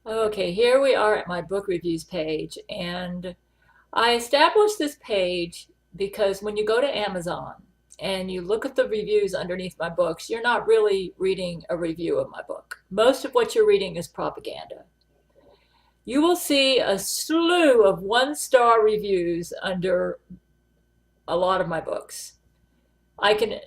Okay, here we are at my book reviews page, and I established this page because when you go to Amazon and you look at the reviews underneath my books, you're not really reading a review of my book. Most of what you're reading is propaganda. You will see a slew of one-star reviews under a lot of my books. I can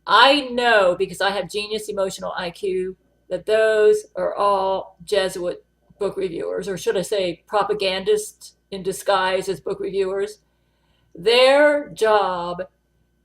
I know because I have genius emotional IQ that those are all Jesuit book reviewers, or should I say propagandists in disguise as book reviewers. Their job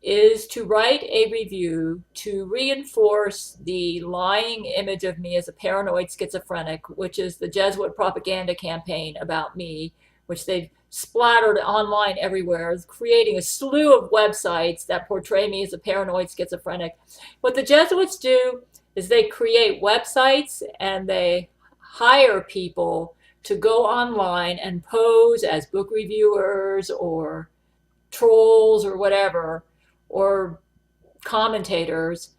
is to write a review to reinforce the lying image of me as a paranoid schizophrenic, which is the Jesuit propaganda campaign about me, which they've splattered online everywhere, creating a slew of websites that portray me as a paranoid schizophrenic. What the Jesuits do is they create websites and they hire people to go online and pose as book reviewers or trolls or whatever, or commentators,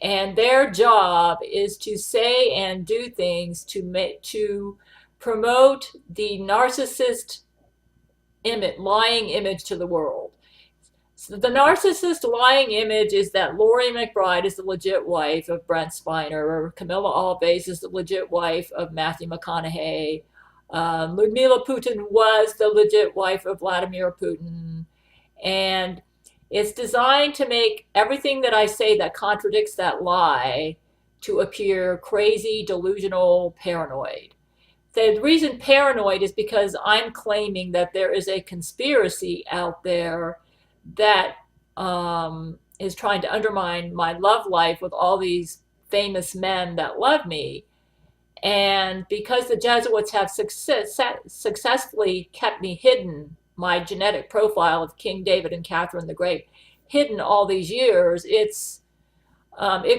and their job is to say and do things to promote the narcissist lying image to the world. So the narcissist lying image is that Laurie McBride is the legit wife of Brent Spiner, or Camilla Alves is the legit wife of Matthew McConaughey. Ludmila Putin was the legit wife of Vladimir Putin. And it's designed to make everything that I say that contradicts that lie to appear crazy, delusional, paranoid. The reason paranoid is because I'm claiming that there is a conspiracy out there that is trying to undermine my love life with all these famous men that love me. And because the Jesuits have successfully kept me hidden, my genetic profile of King David and Catherine the Great, hidden all these years, it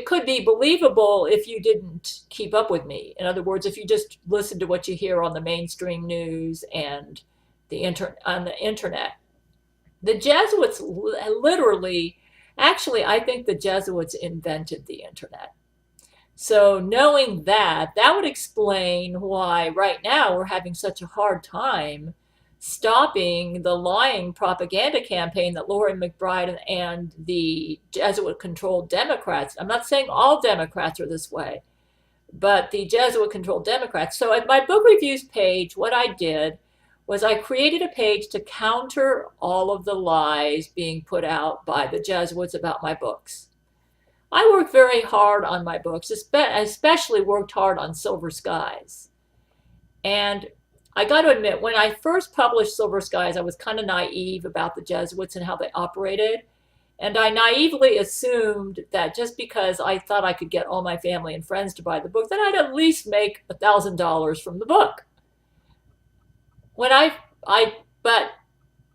could be believable if you didn't keep up with me. In other words, if you just listen to what you hear on the mainstream news and on the internet. The Jesuits literally, actually, I think the Jesuits invented the internet. So knowing that, that would explain why right now we're having such a hard time stopping the lying propaganda campaign that Laurie McBride and the Jesuit-controlled Democrats. I'm not saying all Democrats are this way, but the Jesuit-controlled Democrats. So at my book reviews page, what I did was I created a page to counter all of the lies being put out by the Jesuits about my books. I worked very hard on my books, especially worked hard on Silver Skies. And I got to admit, when I first published Silver Skies, I was kind of naive about the Jesuits and how they operated. And I naively assumed that just because I thought I could get all my family and friends to buy the book, that I'd at least make $1,000 from the book. When but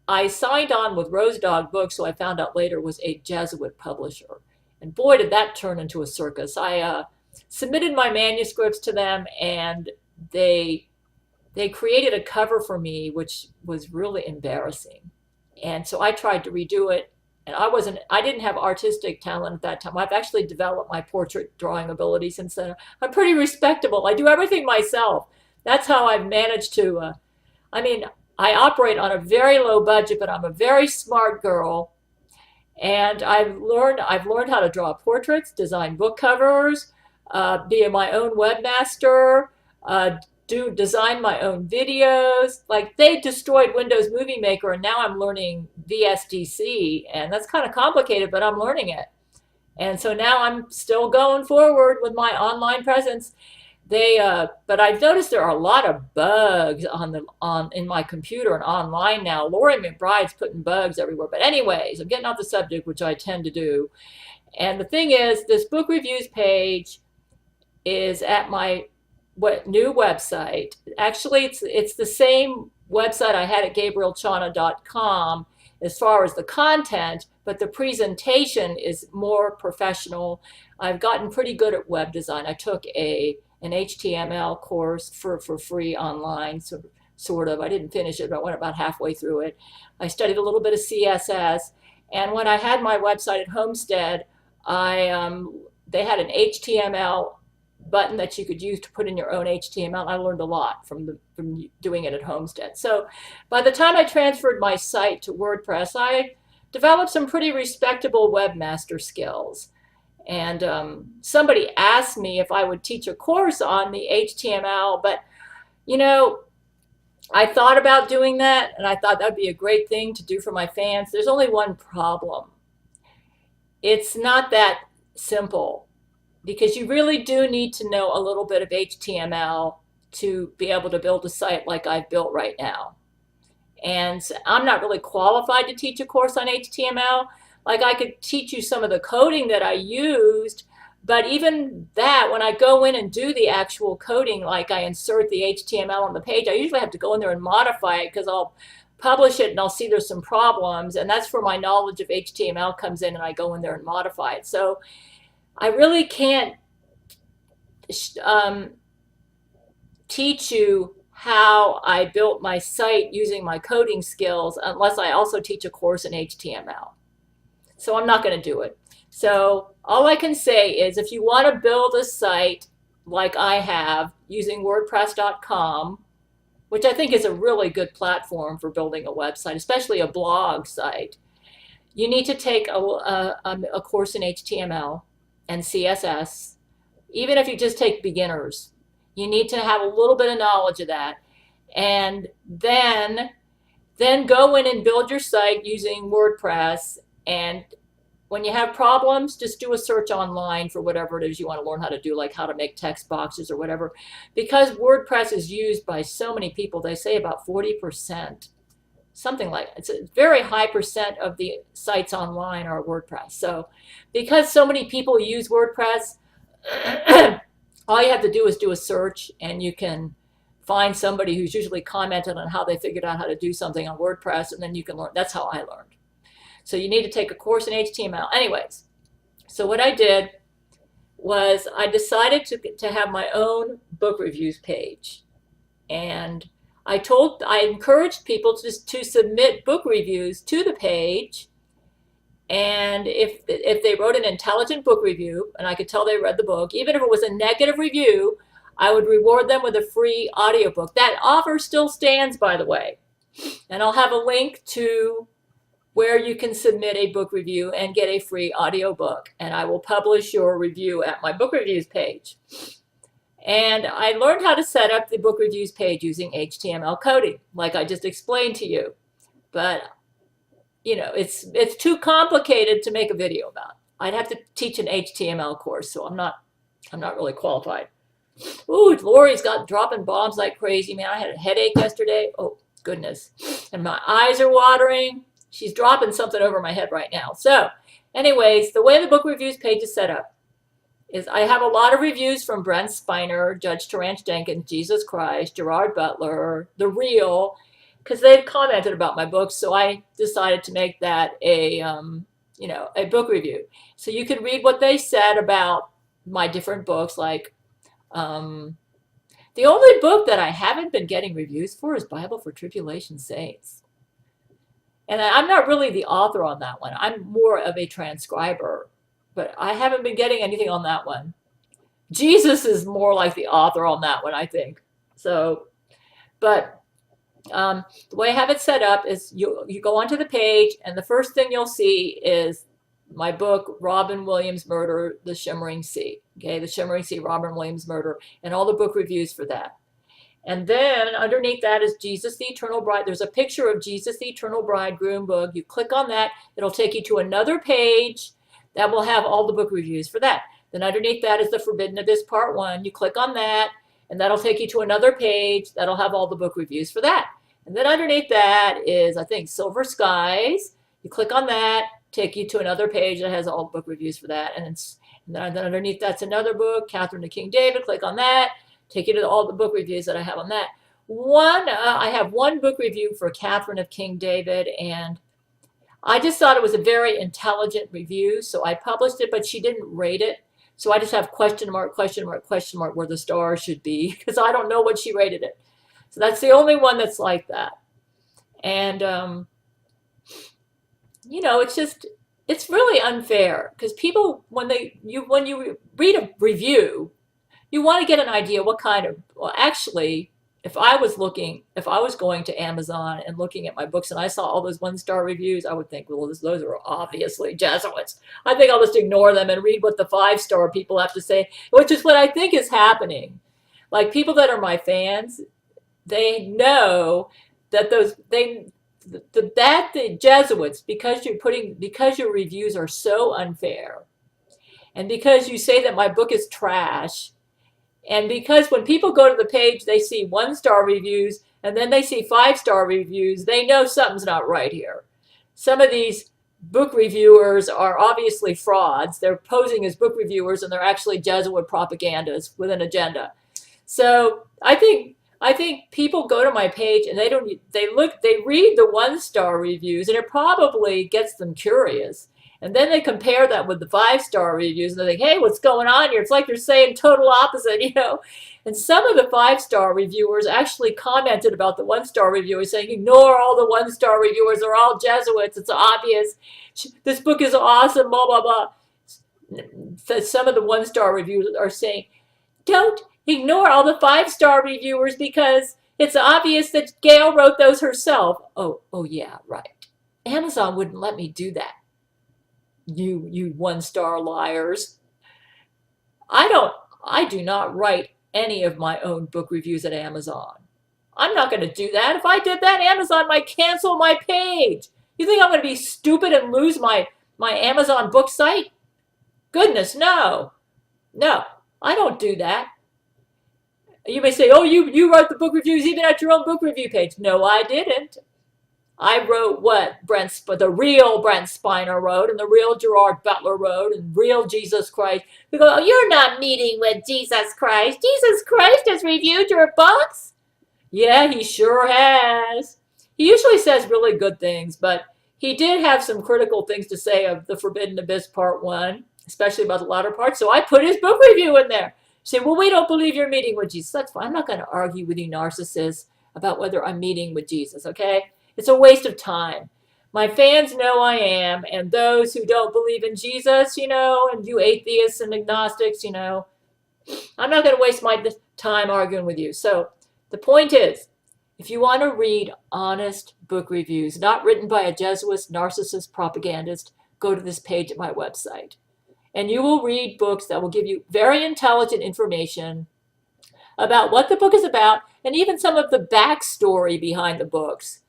I signed on with Rose Dog Books, so I found out later was a Jesuit publisher. And boy, did that turn into a circus. I submitted my manuscripts to them, and they created a cover for me, which was really embarrassing. And so I tried to redo it, and I didn't have artistic talent at that time. I've actually developed my portrait drawing ability since then. I'm pretty respectable. I do everything myself. That's how I've managed to, I operate on a very low budget, but I'm a very smart girl. And I've learned how to draw portraits, design book covers, be my own webmaster, design my own videos. Like, they destroyed Windows Movie Maker, and now I'm learning VSDC, and that's kind of complicated, but I'm learning it. And so now I'm still going forward with my online presence. But I've noticed there are a lot of bugs in my computer and online now. Laurie McBride's putting bugs everywhere. But anyways, I'm getting off the subject, which I tend to do. And the thing is, this book reviews page is at my new website. Actually, it's the same website I had at GABRIELLECHANA.BLOG as far as the content, but the presentation is more professional. I've gotten pretty good at web design. I took an HTML course for free online, sort of. I didn't finish it, but I went about halfway through it. I studied a little bit of CSS, and when I had my website at Homestead, they had an HTML button that you could use to put in your own HTML. I learned a lot from doing it at Homestead. So by the time I transferred my site to WordPress, I developed some pretty respectable webmaster skills. And somebody asked me if I would teach a course on the HTML, but you know, I thought about doing that, and I thought that'd be a great thing to do for my fans. There's only one problem. It's not that simple, because you really do need to know a little bit of HTML to be able to build a site like I've built right now. And I'm not really qualified to teach a course on HTML. Like, I could teach you some of the coding that I used, but even that, when I go in and do the actual coding, like I insert the HTML on the page, I usually have to go in there and modify it, because I'll publish it and I'll see there's some problems, and that's where my knowledge of HTML comes in, and I go in there and modify it. So I really can't teach you how I built my site using my coding skills unless I also teach a course in HTML. So I'm not going to do it. So all I can say is, if you want to build a site like I have using WordPress.com, which I think is a really good platform for building a website, especially a blog site, you need to take a course in HTML and CSS. Even if you just take beginners, you need to have a little bit of knowledge of that. And then go in and build your site using WordPress. And when you have problems, just do a search online for whatever it is you want to learn how to do, like how to make text boxes or whatever. Because WordPress is used by so many people, they say about 40%, something like that. It's a very high percent of the sites online are WordPress. So because so many people use WordPress, all you have to do is do a search, and you can find somebody who's usually commented on how they figured out how to do something on WordPress, and then you can learn. That's how I learned. So you need to take a course in HTML. Anyways, so what I did was I decided to have my own book reviews page. And I encouraged people to submit book reviews to the page. And if they wrote an intelligent book review, and I could tell they read the book, even if it was a negative review, I would reward them with a free audiobook. That offer still stands, by the way. And I'll have a link to where you can submit a book review and get a free audiobook. And I will publish your review at my book reviews page. And I learned how to set up the book reviews page using HTML coding, like I just explained to you. But you know, it's too complicated to make a video about. I'd have to teach an HTML course, so I'm not really qualified. Ooh, Lori's got dropping bombs like crazy, man. I had a headache yesterday. Oh, goodness. And my eyes are watering. She's dropping something over my head right now. So, anyways, the way the book reviews page is set up is I have a lot of reviews from Brent Spiner, Judge Terrence Jenkins, Jesus Christ, Gerard Butler, The Real, because they've commented about my books. So I decided to make that a book review. So you can read what they said about my different books. Like the only book that I haven't been getting reviews for is Bible for Tribulation Saints. And I'm not really the author on that one. I'm more of a transcriber, but I haven't been getting anything on that one. Jesus is more like the author on that one, I think. So, but the way I have it set up is you go onto the page, and the first thing you'll see is my book, Robin Williams Murder, The Shimmering Sea. Okay, The Shimmering Sea, Robin Williams Murder, and all the book reviews for that. And then underneath that is Jesus the Eternal Bride. There's a picture of Jesus the Eternal Bridegroom book. You click on that, it'll take you to another page that will have all the book reviews for that. Then underneath that is the Forbidden Abyss Part 1. You click on that, and that'll take you to another page that'll have all the book reviews for that. And then underneath that is, I think, Silver Skies. You click on that, take you to another page that has all the book reviews for that. And then underneath that's another book, Catherine to King David. Click on that, take you to all the book reviews that I have on that. I have one book review for Catherine of King David, and I just thought it was a very intelligent review, so I published it, but she didn't rate it. So I just have question mark, question mark, question mark where the star should be, because I don't know what she rated it. So that's the only one that's like that. And, it's really unfair, because people, when you read a review, you want to get an idea what kind of, well, actually, if I was going to Amazon and looking at my books and I saw all those one-star reviews, I would think, well, those are obviously Jesuits. I think I'll just ignore them and read what the five-star people have to say, which is what I think is happening. Like people that are my fans, they know that the Jesuits, because your reviews are so unfair, and because you say that my book is trash, and because when people go to the page, they see one-star reviews and then they see five-star reviews, they know something's not right here. Some of these book reviewers are obviously frauds. They're posing as book reviewers and they're actually Jesuit propagandists with an agenda. So I think people go to my page and they read the one-star reviews and it probably gets them curious. And then they compare that with the five-star reviews and they think, hey, what's going on here? It's like you're saying total opposite, you know. And some of the five-star reviewers actually commented about the one-star reviewers saying, ignore all the one-star reviewers. They're all Jesuits. It's obvious. This book is awesome, blah, blah, blah. So some of the one-star reviewers are saying, don't ignore all the five-star reviewers because it's obvious that Gail wrote those herself. Oh, yeah, right. Amazon wouldn't let me do that. You one-star liars. I do not write any of my own book reviews at Amazon. I'm not going to do that. If I did that, Amazon might cancel my page. You think I'm going to be stupid and lose my Amazon book site? Goodness, no. No, I don't do that. You may say, oh, you wrote the book reviews even at your own book review page. No, I didn't. I wrote what the real Brent Spiner wrote and the real Gerard Butler wrote and real Jesus Christ. We go, oh, you're not meeting with Jesus Christ. Jesus Christ has reviewed your books? Yeah, he sure has. He usually says really good things, but he did have some critical things to say of The Forbidden Abyss Part 1, especially about the latter part. So I put his book review in there. Say, well, we don't believe you're meeting with Jesus. That's fine. I'm not going to argue with you narcissists about whether I'm meeting with Jesus, okay? It's a waste of time. My fans know I am, and those who don't believe in Jesus, you know, and you atheists and agnostics, you know, I'm not going to waste my time arguing with you. So the point is, if you want to read honest book reviews, not written by a Jesuit narcissist propagandist, go to this page at my website. And you will read books that will give you very intelligent information about what the book is about and even some of the backstory behind the books.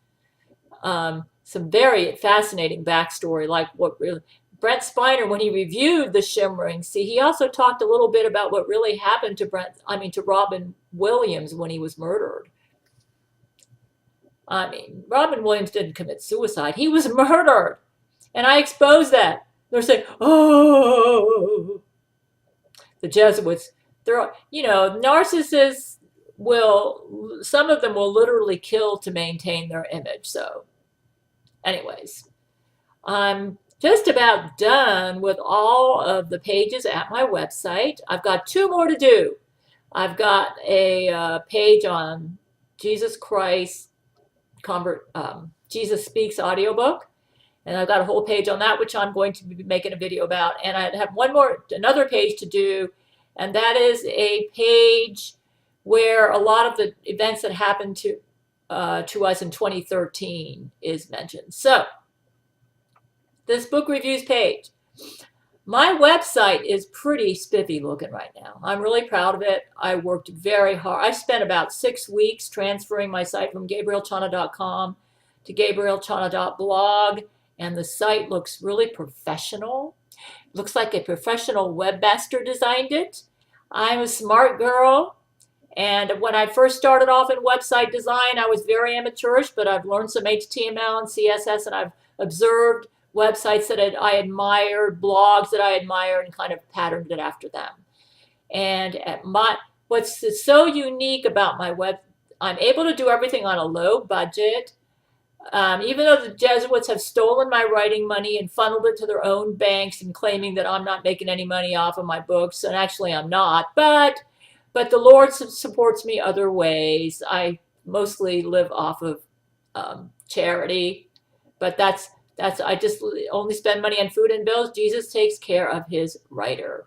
Some very fascinating backstory, like what really Brent Spiner, when he reviewed The Shimmering Sea, he also talked a little bit about what really happened to Robin Williams when he was murdered. I mean, Robin Williams didn't commit suicide. He was murdered. And I exposed that. They're saying, oh, the Jesuits, they're, you know, narcissists some of them will literally kill to maintain their image. So anyways, I'm just about done with all of the pages at my website. I've got 2 more to do. I've got a page on Jesus Christ, Jesus Speaks audiobook. And I've got a whole page on that, which I'm going to be making a video about. And I have another page to do, and that is a page where a lot of the events that happened to us in 2013 is mentioned. So, this book reviews page. My website is pretty spiffy looking right now. I'm really proud of it. I worked very hard. I spent about 6 weeks transferring my site from GABRIELLECHANA.com to GABRIELLECHANA.blog. And the site looks really professional. Looks like a professional webmaster designed it. I'm a smart girl. And when I first started off in website design, I was very amateurish, but I've learned some HTML and CSS, and I've observed websites that I admired, blogs that I admired, and kind of patterned it after them. And what's so unique about my web, I'm able to do everything on a low budget. Even though the Jesuits have stolen my writing money and funneled it to their own banks and claiming that I'm not making any money off of my books, and actually I'm not, but the Lord supports me other ways. I mostly live off of charity, but I just only spend money on food and bills. Jesus takes care of his writer.